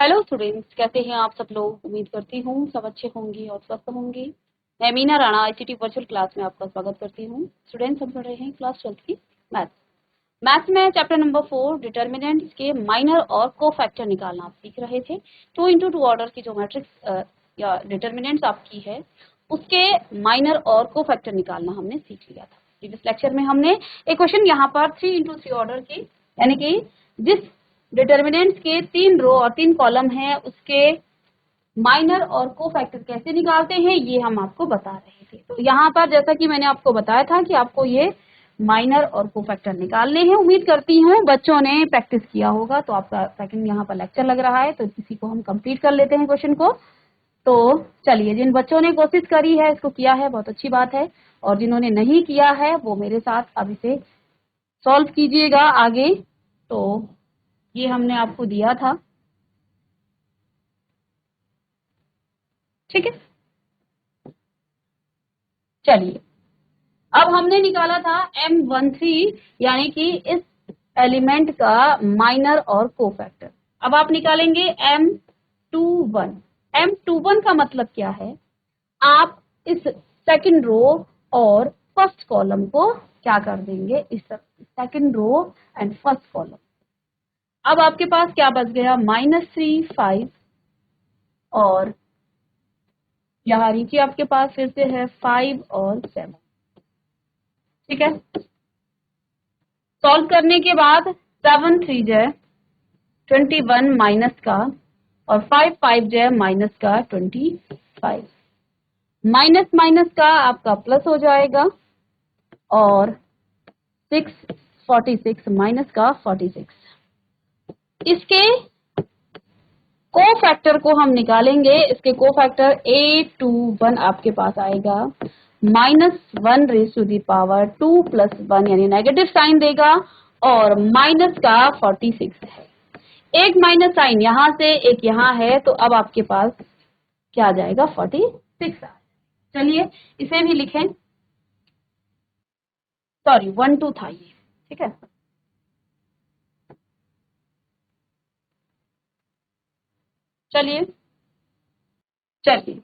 Hello students, कैसे हैं आप सब लोग। उम्मीद करती हूँ सब अच्छे होंगे और स्वस्थ होंगे। मैं Meena Rana ICT virtual class में आपका स्वागत करती हूँ। स्टूडेंट्स, हम पढ़ रहे हैं क्लास 12 की मैथ्स में चैप्टर नंबर 4 डिटर्मिनेंट्स के माइनर और को फैक्टर निकालना आप सीख रहे थे। 2x2 ऑर्डर की जो मैट्रिक्स या डिटर्मिनेंट्स आपकी है उसके माइनर और को फैक्टर निकालना हमने सीख लिया था। प्रीवियस लेक्चर में हमने एक क्वेश्चन यहाँ पर 3x3 ऑर्डर की, यानी कि जिस डिटर्मिनेंट्स के 3 रो और 3 कॉलम है उसके माइनर और को फैक्टर कैसे निकालते हैं ये हम आपको बता रहे थे। तो यहाँ पर जैसा कि मैंने आपको बताया था कि आपको ये माइनर और को फैक्टर निकालने हैं। उम्मीद करती हूँ बच्चों ने प्रैक्टिस किया होगा। तो आपका सेकंड यहाँ पर लेक्चर लग रहा है, तो इसी को हम कंप्लीट कर लेते हैं क्वेश्चन को। तो चलिए, जिन बच्चों ने कोशिश करी है, इसको किया है, बहुत अच्छी बात है। और जिन्होंने नहीं किया है वो मेरे साथ अब इसे सॉल्व कीजिएगा आगे। तो ये हमने आपको दिया था, ठीक है। चलिए, अब हमने निकाला था M13, यानी कि इस एलिमेंट का माइनर और कोफैक्टर। अब आप निकालेंगे M21। M21 का मतलब क्या है, आप इस सेकंड रो और फर्स्ट कॉलम को क्या कर देंगे, इस second row and first column. अब आपके पास क्या बच गया, -3, 5 और यहाँ नीचे आपके पास फिर से है 5 और 7, ठीक है। सॉल्व करने के बाद 7 3 जै 21 माइनस का और 5 5 जै माइनस का 25, माइनस माइनस का आपका प्लस हो जाएगा और 6 46 माइनस का 46। इसके को फैक्टर को हम निकालेंगे। इसके को फैक्टर A21 आपके पास आएगा -1 2 + 1, यानी नेगेटिव साइन देगा और माइनस का 46 है। एक माइनस साइन यहाँ से एक यहाँ है, तो अब आपके पास क्या आ जाएगा, 46 आ। चलिए इसे भी लिखें, सॉरी 1 2 था ये, ठीक है। चलिए चलिए,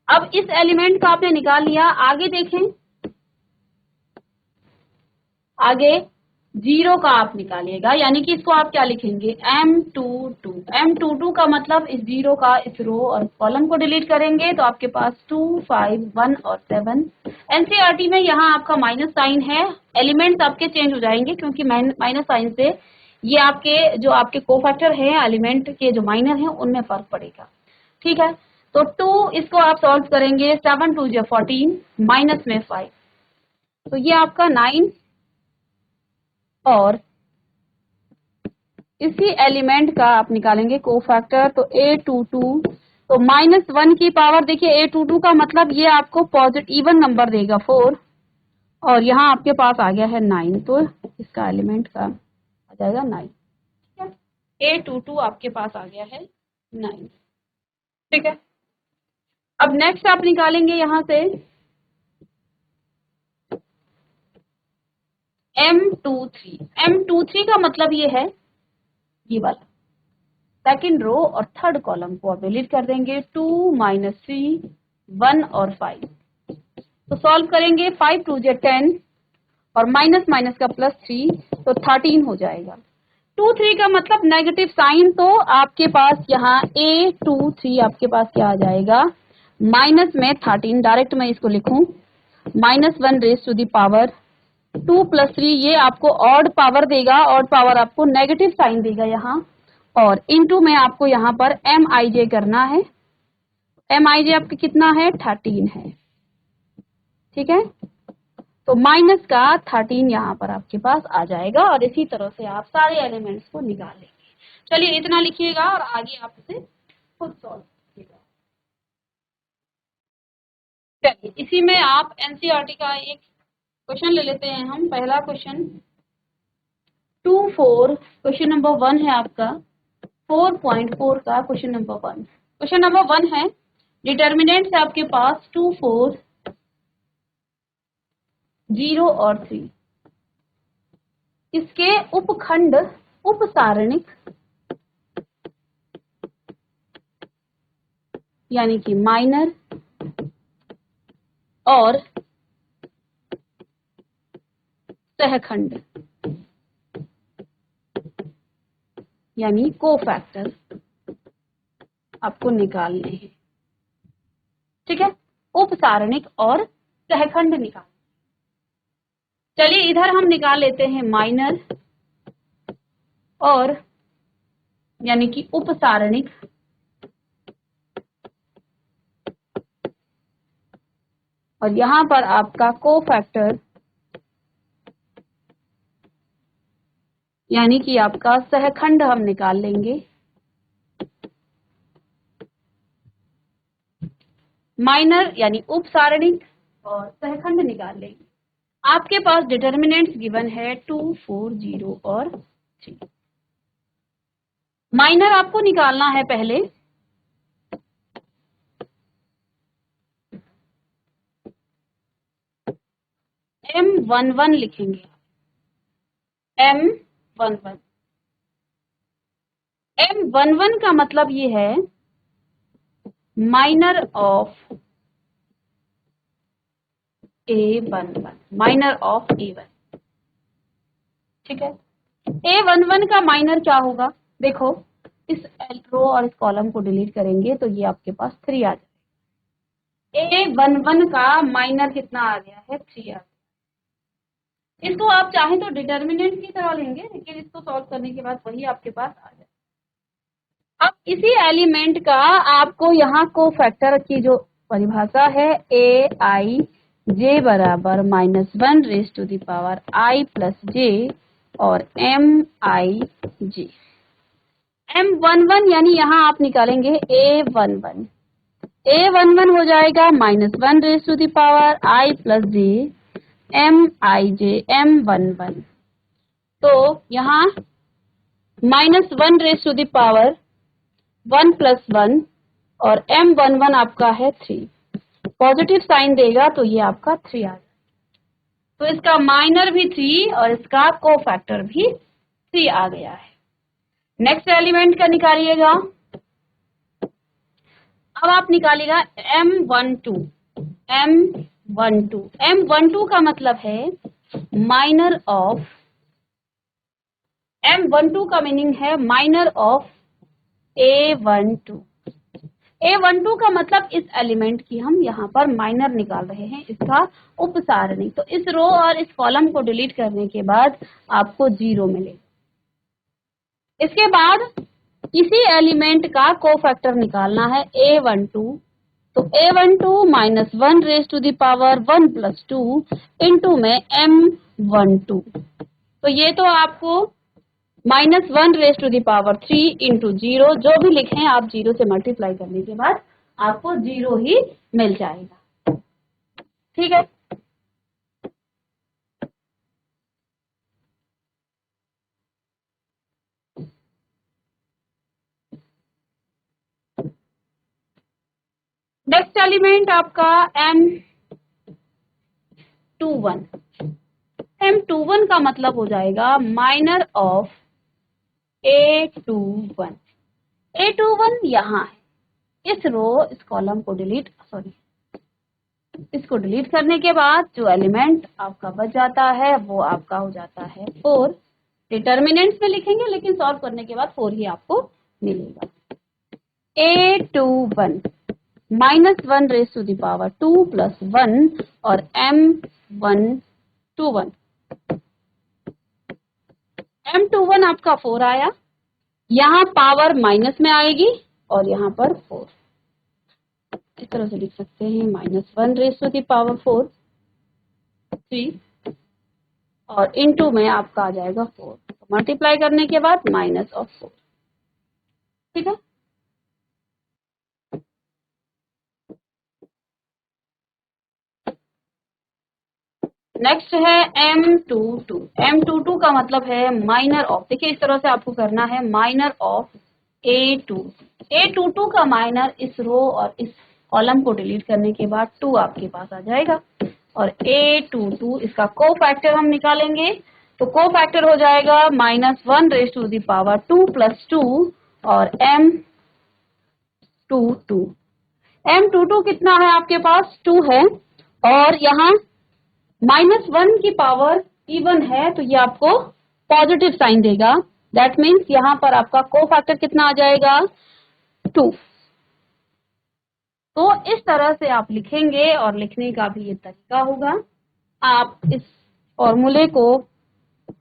अब इस एलिमेंट का आपने निकाल लिया। आगे देखें, आगे 0 का आप निकालिएगा, यानी कि इसको आप क्या लिखेंगे, M22। M22 का मतलब इस 0 का इस रो और कॉलम को डिलीट करेंगे तो आपके पास 2 5 1 और 7। एनसीईआरटी में यहाँ आपका माइनस साइन है, एलिमेंट्स आपके चेंज हो जाएंगे क्योंकि माइनस साइन से ये आपके जो आपके कोफैक्टर हैं एलिमेंट के जो माइनर हैं उनमें फर्क पड़ेगा, ठीक है। तो 2 इसको आप सॉल्व करेंगे, 7 2 = 14 माइनस में 5, तो ये आपका 9। और इसी एलिमेंट का आप निकालेंगे कोफैक्टर, तो A22, तो -1 की पावर, देखिए A22 का मतलब ये आपको पॉजिटिव इवन नंबर देगा 4, और यहाँ आपके पास आ गया है 9, तो इसका एलिमेंट का आ जाएगा 9, ठीक है। A22 आपके पास आ गया है 9, ठीक है। अब नेक्स्ट आप निकालेंगे यहाँ से M23। M23 का मतलब ये है, ये वाला सेकंड रो और थर्ड कॉलम को आप डिलीट कर देंगे, 2 -3 1 और 5। तो सॉल्व करेंगे, 5 2 = 10 और माइनस माइनस का +3, तो 13 हो जाएगा। 2 3 का मतलब नेगेटिव साइन, तो आपके पास यहाँ A23 आपके पास क्या आ जाएगा, माइनस में 13। डायरेक्ट मैं इसको लिखूं, -1 2 + 3, ये आपको ऑड पावर देगा, ऑड पावर आपको नेगेटिव साइन देगा यहाँ, और इनटू में आपको यहाँ पर MIJ करना है। MIJ आपका कितना है, 13 है, ठीक है। तो माइनस का 13 यहाँ पर आपके पास आ जाएगा, और इसी तरह से आप सारे एलिमेंट्स को निकाल लेंगे। चलिए इतना लिखिएगा और आगे आप इसे खुद सॉल्व कीजिएगा। चलिए इसी में आप एनसीईआरटी का एक क्वेश्चन ले लेते हैं हम। पहला क्वेश्चन 2 4, क्वेश्चन नंबर 1 है आपका 4.4 का क्वेश्चन नंबर 1। क्वेश्चन नंबर 1 है, डिटर्मिनेंट्स है आपके पास 2 4 0 और 3। इसके उपखंड उप सारणिक यानी कि माइनर और सहखंड यानी कोफैक्टर आपको निकालने हैं। ठीक है, उपसारणिक और सहखंड निकाल। चलिए इधर हम निकाल लेते हैं माइनर और यानी कि उपसारणिक और यहां पर आपका कोफैक्टर यानी कि आपका सहखंड हम निकाल लेंगे। माइनर यानी उपसारणिक और सहखंड निकाल लेंगे। आपके पास डिटर्मिनेंट्स गिवन है 2, 4, 0 और 3। माइनर आपको निकालना है पहले। M11 लिखेंगे। M11 M11 का मतलब ये है minor of A11, minor of A1। ठीक है, A11 का माइनर क्या होगा? देखो इस रो और इस कॉलम को डिलीट करेंगे तो ये आपके पास 3 आ जाएगा। A11 का माइनर कितना आ गया है? 3 आ गया। इसको आप चाहें तो डिटर्मिनेंट की तरह लेंगे, लेकिन इसको सॉल्व करने के बाद वही आपके पास आ जाए। अब इसी एलिमेंट का आपको यहाँ को फैक्टर की जो परिभाषा है Aij बराबर -1 raise to the power I plus j और Mij। M11 यानी यहाँ आप निकालेंगे A11। A11 हो जाएगा -1 raise to the power I plus j Mij M11। तो यहाँ -1 raise to the power 1 plus 1 और M11 आपका है 3। पॉजिटिव साइन देगा तो ये आपका 3 आ जाएगा। तो इसका माइनर भी 3 और इसका कोफैक्टर भी 3 आ गया है। नेक्स्ट एलिमेंट का निकालिएगा। अब आप निकालिएगा M12। M12 का मतलब है माइनर ऑफ, M12 का मीनिंग है माइनर ऑफ A12। A12 का मतलब इस एलिमेंट की हम यहाँ पर माइनर निकाल रहे हैं, इसका उपसारणिक। तो इस रो और इस कॉलम को डिलीट करने के बाद आपको 0 मिलेगा। इसके बाद इसी एलिमेंट का कोफैक्टर निकालना है A12। तो A12 -1 raise to the power 1 plus 2 into में M12। तो ये तो आपको -1 raise to the power 3 into 0, जो भी लिखें आप 0 से मल्टीप्लाई करने के बाद आपको 0 ही मिल जाएगा। ठीक है, नेक्स्ट एलिमेंट आपका M21। M21 का मतलब हो जाएगा माइनर ऑफ A21। A21 यहाँ है। इस रो इस कॉलम को इसको डिलीट करने के बाद जो एलिमेंट आपका बच जाता है वो आपका हो जाता है 4। डिटर्मिनेंट्स में लिखेंगे लेकिन सॉल्व करने के बाद 4 ही आपको मिलेगा। A21 -1 raise to the power 2 plus 1 और M21। M21 आपका 4 आया। यहाँ पावर माइनस में आएगी और यहाँ पर 4 इस तरह से लिख सकते हैं, -1 रेज टू द पावर 4 3 और इनटू में आपका आ जाएगा 4। तो मल्टीप्लाई करने के बाद -4। ठीक है, नेक्स्ट है M22। M22 का मतलब है माइनर ऑफ, देखिए इस तरह से आपको करना है, माइनर ऑफ A2। A22 का माइनर इस रो और इस कॉलम को डिलीट करने के बाद 2 आपके पास आ जाएगा और A22 इसका कोफैक्टर हम निकालेंगे। तो कोफैक्टर हो जाएगा -1 raise to the power 2 plus 2 और M22। M22 कितना है आपके पास? 2 है, और यहाँ -1 की पावर इवन है तो ये आपको पॉजिटिव साइन देगा। दैट मीन्स यहाँ पर आपका कोफैक्टर कितना आ जाएगा? 2। तो इस तरह से आप लिखेंगे, और लिखने का भी ये तरीका होगा। आप इस फॉर्मूले को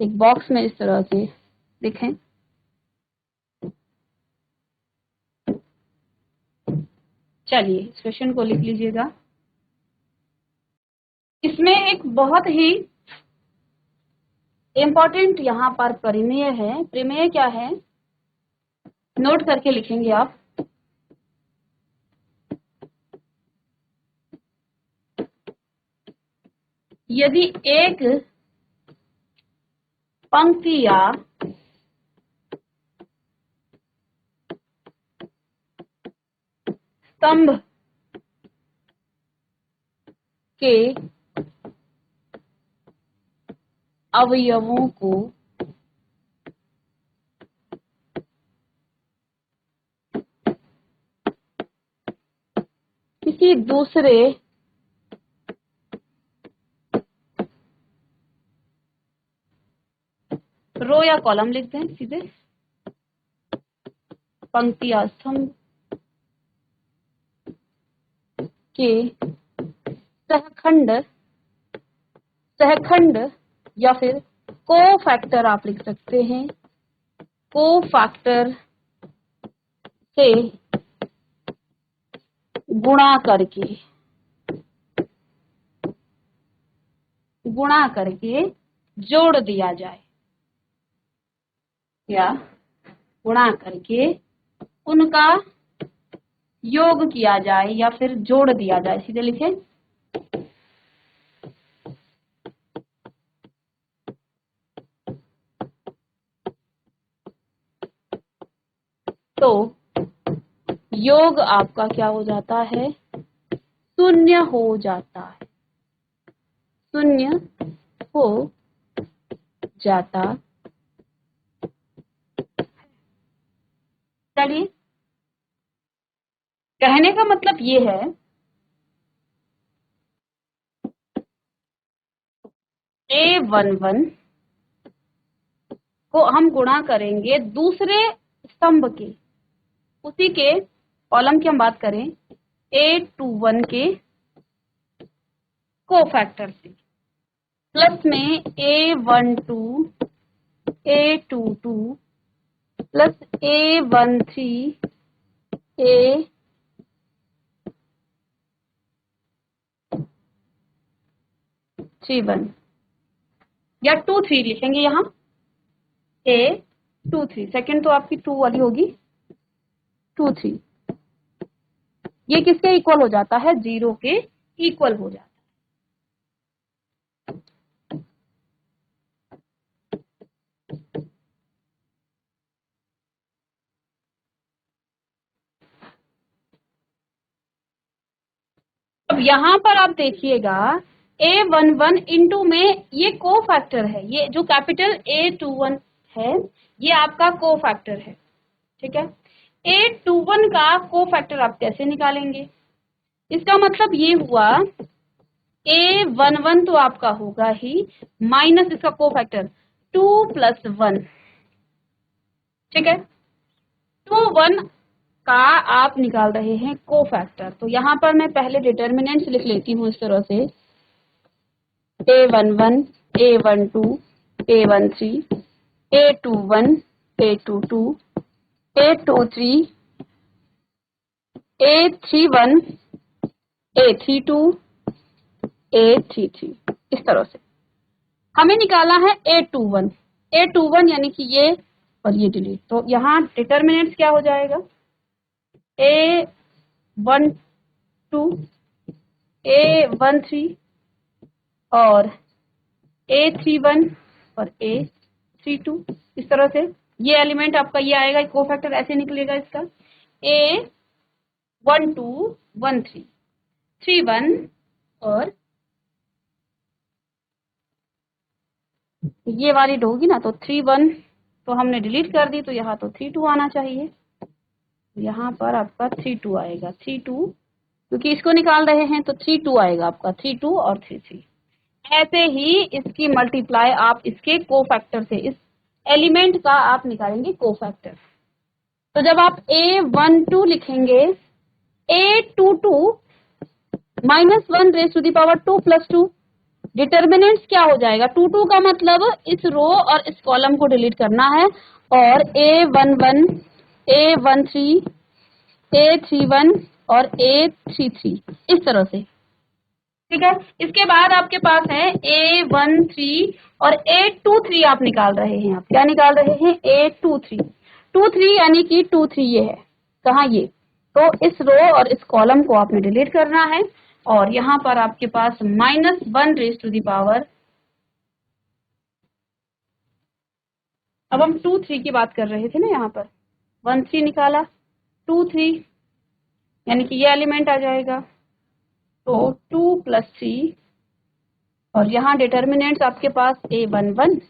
एक बॉक्स में इस तरह से लिखें। चलिए इस क्वेश्चन को लिख लीजिएगा। इसमें एक बहुत ही इंपॉर्टेंट यहाँ पर प्रमेय है। प्रमेय क्या है? नोट करके लिखेंगे आप। यदि एक पंक्ति या स्तंभ के अवयवों को किसी दूसरे रो या कॉलम लिख दें सीधे, पंक्ति या स्तंभ के सहखंड या फिर कोफैक्टर आप लिख सकते हैं। कोफैक्टर से गुणा करके जोड़ दिया जाए, या गुणा करके उनका योग किया जाए या फिर जोड़ दिया जाए। सीधे लिखें। तो योग आपका क्या हो जाता है? शून्य हो जाता है। शून्य हो जाता। चलिए, कहने का मतलब ये है A11 को हम गुणा करेंगे दूसरे स्तंभ के, उसी के कॉलम की हम बात करें A21 के कोफैक्टर से, प्लस में A12 A22 plus A13 A31 या 23 लिखेंगे यहाँ। A23 सेकंड तो आपकी 2 वाली होगी, 23 ये किसके इक्वल हो जाता है? 0 के इक्वल हो जाता है। अब यहाँ पर आप देखिएगा A11 इंटू में ये कोफैक्टर है, ये जो कैपिटल A21 है ये आपका कोफैक्टर है, ठीक है। A21 का कोफैक्टर आप कैसे निकालेंगे? इसका मतलब ये हुआ A11 तो आपका होगा ही, माइनस इसका कोफैक्टर 2 + 1, ठीक है। 2 1 का आप निकाल रहे हैं कोफैक्टर, तो यहाँ पर मैं पहले डिटर्मिनेंट्स लिख लेती हूँ इस तरह से A11 A12 A13 A21 A22 A23 A31 A32 A33, इस तरह से हमें निकाला है A21 यानी कि ये और ये डिलीट, तो यहाँ डिटर्मिनेंट्स क्या हो जाएगा? A12 A13 और A31 और A32, इस तरह से ये एलिमेंट आपका ये आएगा, कोफैक्टर ऐसे निकलेगा इसका A12 13 31 और ये वाली होगी ना, तो 31 तो हमने डिलीट कर दी, तो यहाँ तो 32 आना चाहिए, यहाँ पर आपका 32 आएगा, 32 क्योंकि इसको निकाल रहे हैं तो 3 2 आएगा आपका, 3 2 और 3 3। ऐसे ही इसकी मल्टीप्लाई आप इसके कोफैक्टर से, इस एलिमेंट का आप निकालेंगे कोफैक्टर। तो जब आप A12 लिखेंगे, A22 -1 raise to the power 2 + 2, determinants क्या हो जाएगा, 2 2 का मतलब इस रो और इस कॉलम को डिलीट करना है, और A11 A13 A31 और A33 इस तरह से, ठीक है। इसके बाद आपके पास है A13 और A23 आप निकाल रहे हैं, आप क्या निकाल रहे हैं, A23 23 यानी कि 23 ये है, कहाँ ये, तो इस रो और इस कॉलम को आपने डिलीट करना है, और यहाँ पर आपके पास -1 रेज़ टू द पावर, अब हम 2 3 की बात कर रहे थे ना, यहाँ पर 1 3 निकाला, 2 3 यानी कि ये एलिमेंट आ जाएगा, तो 2 + 3, और यहाँ डिटर्मिनेंट्स आपके पास A11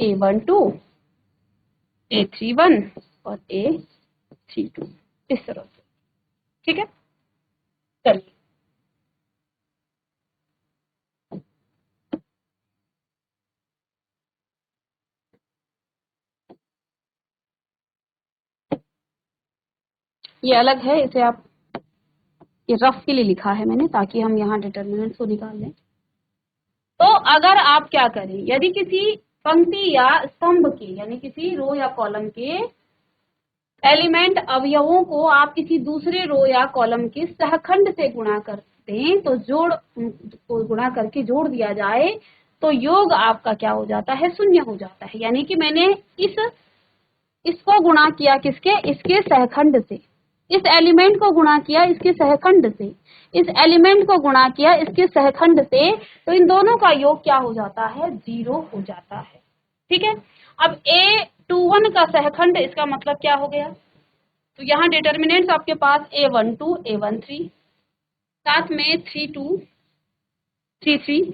A12 A31 और A32 इस तरह से, ठीक है। चलिए ये अलग है, इसे आप, ये रफ के लिए लिखा है मैंने ताकि हम यहाँ डिटर्मिनेंट्स को निकाल लें। तो अगर आप क्या करें, यदि किसी पंक्ति या स्तंभ के, यानी किसी रो या कॉलम के एलिमेंट अवयवों को आप किसी दूसरे रो या कॉलम के सहखंड से गुणा कर दें, तो जोड़ को गुणा करके जोड़ दिया जाए, तो योग आपका क्या हो जाता है, शून्य हो जाता है। यानी कि मैंने इसको गुणा किया किसके, इसके सहखंड से, इस एलिमेंट को गुणा किया इसके सहखंड से, इस एलिमेंट को गुणा किया इसके सहखंड से, तो इन दोनों का योग क्या हो जाता है, 0 हो जाता है, ठीक है। अब A21 का सहखंड, इसका मतलब क्या हो गया, तो यहाँ डिटर्मिनेंट्स आपके पास A12 A13, साथ में 3 2 3 3,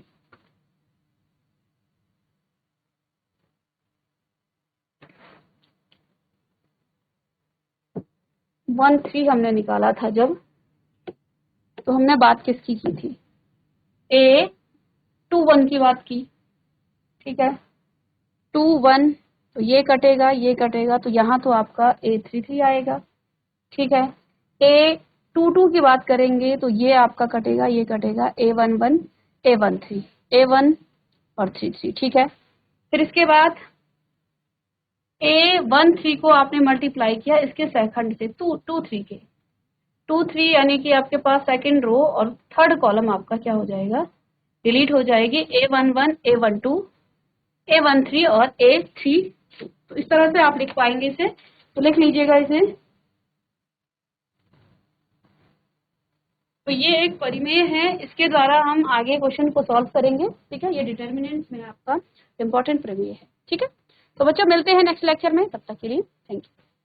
1 3 हमने निकाला था जब, तो हमने बात किसकी की थी, A21 की बात की, ठीक है। 2 1, तो ये कटेगा, तो यहाँ तो आपका A33 आएगा, ठीक है। A22 की बात करेंगे तो ये आपका कटेगा, ये कटेगा, A11 A13 A1 और 3 3, ठीक है। फिर इसके बाद A13 को आपने मल्टीप्लाई किया इसके सहखंड से, 2 2 3 के, 2 3 यानी कि आपके पास सेकंड रो और थर्ड कॉलम आपका क्या हो जाएगा, डिलीट हो जाएगी, A11 A12 A13 और A32, तो इस तरह से आप लिख पाएंगे इसे, तो लिख लीजिएगा इसे। तो ये एक परिमेय है, इसके द्वारा हम आगे क्वेश्चन को सॉल्व करेंगे, ठीक है। ये डिटर्मिनेंट्स में आपका इंपॉर्टेंट प्रमेय है, ठीक है। तो बच्चों मिलते हैं नेक्स्ट लेक्चर में, तब तक के लिए थैंक यू।